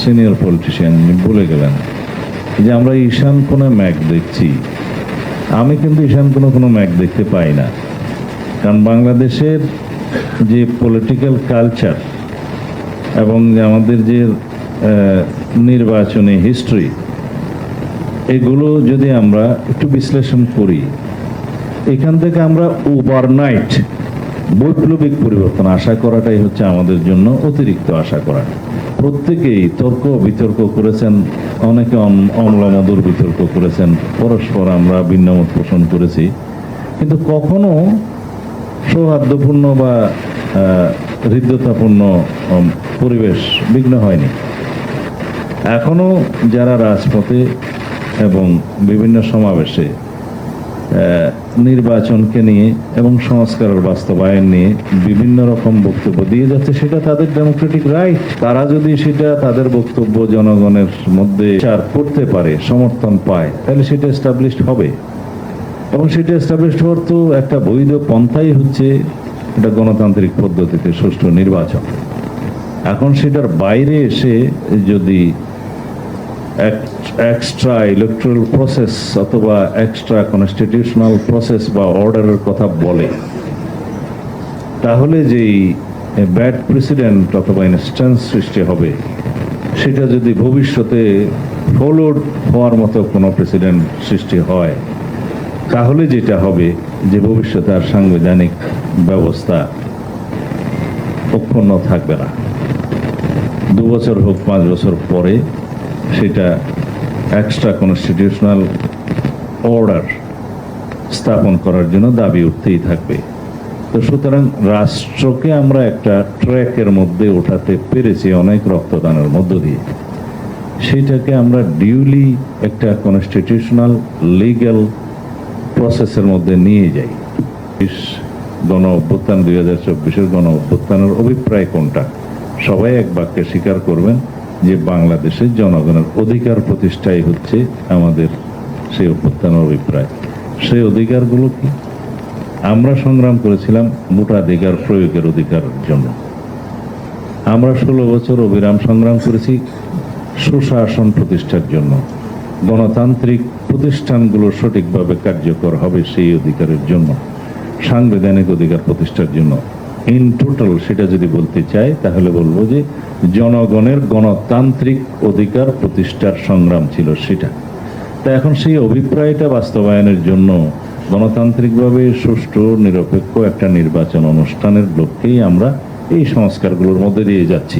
Senior politician বলে গেলেন যে আমরা ঈশান কোণে ম্যাগ দেখছি। আমি কিন্তু ঈশান কোণে কোনো ম্যাগ দেখতে পাই না, কারণ বাংলাদেশের যে পলিটিক্যাল কালচার এবং আমাদের যে নির্বাচনী হিস্ট্রি, এগুলো যদি আমরা একটু বিশ্লেষণ করি, এখান থেকে আমরা ওভারনাইট বৈপ্লবিক পরিবর্তন আশা করাটাই হচ্ছে আমাদের জন্য অতিরিক্ত আশা করা। প্রত্যেকেই তর্ক বিতর্ক করেছেন, অনেকে অম্লমধুর বিতর্ক করেছেন, পরস্পর আমরা ভিন্নমত পোষণ করেছি, কিন্তু কখনো সৌহার্দ্যপূর্ণ বা হৃদ্যতাপূর্ণ পরিবেশ বিঘ্ন হয়নি। এখনো যারা রাজপথে এবং বিভিন্ন সমাবেশে নির্বাচনকে নিয়ে এবং সংস্কারের বাস্তবায়ন নিয়ে বিভিন্ন রকম বক্তব্য দিয়ে যাচ্ছে, সেটা তাদের ডেমোক্রেটিক রাইট। তারা যদি সেটা তাদের বক্তব্য জনগণের মধ্যে চার করতে পারে, সমর্থন পায়, তাহলে সেটা এস্টাবলিশড হবে। এবং সেটা এস্টাবলিশড হওয়ার তো একটা বৈধ পন্থাই হচ্ছে এটা গণতান্ত্রিক পদ্ধতিতে সুষ্ঠু নির্বাচন। এখন সেটার বাইরে এসে যদি এক্সট্রা ইলেকট্রাল প্রসেস অথবা এক্সট্রা কনস্টিটিউশনাল প্রসেস বা অর্ডারের কথা বলে, তাহলে যেই ব্যাড প্রেসিডেন্ট অথবা ইনস্ট্যান্স সৃষ্টি হবে, সেটা যদি ভবিষ্যতে ফলোড হওয়ার মতো কোনো প্রেসিডেন্ট সৃষ্টি হয়, তাহলে যেটা হবে যে ভবিষ্যতে আর সাংবিধানিক ব্যবস্থা অক্ষুণ্ণ থাকবে না। 2 বছর হোক 5 বছর পরে সেটা এক্সট্রা কনস্টিটিউশনাল অর্ডার স্থাপন করার জন্য দাবি উঠতেই থাকবে। তো সুতরাং রাষ্ট্রকে আমরা একটা ট্র্যাকের মধ্যে ওঠাতে পেরেছি অনেক রক্তদানের মধ্য দিয়ে। সেটাকে আমরা ডিউলি একটা কনস্টিটিউশনাল লিগ্যাল প্রসেসের মধ্যে নিয়ে যাই। গণ অভ্যুত্থান 2024-এর গণ অভ্যুত্থানের অভিপ্রায় কোনটা? সবাই এক বাক্যে স্বীকার করবেন যে বাংলাদেশের জনগণের অধিকার প্রতিষ্ঠাই হচ্ছে আমাদের সেই অভ্যুত্থানের অভিপ্রায়। সেই অধিকারগুলো কি? আমরা সংগ্রাম করেছিলাম ভোটাধিকার প্রয়োগের অধিকারের জন্য। আমরা 16 বছর অবিরাম সংগ্রাম করেছি সুশাসন প্রতিষ্ঠার জন্য। গণতান্ত্রিক প্রতিষ্ঠানগুলো সঠিকভাবে কার্যকর হবে সেই অধিকারের জন্য, সাংবিধানিক অধিকার প্রতিষ্ঠার জন্য। ইন টোটাল সেটা যদি বলতে চাই, তাহলে বলবো যে জনগণের গণতান্ত্রিক অধিকার প্রতিষ্ঠার সংগ্রাম ছিল সেটা। তা এখন সেই অভিপ্রায়টা বাস্তবায়নের জন্য গণতান্ত্রিকভাবে সুষ্ঠু নিরপেক্ষ একটা নির্বাচন অনুষ্ঠানের লক্ষ্যেই আমরা এই সংস্কারগুলোর মধ্যে দিয়ে যাচ্ছি।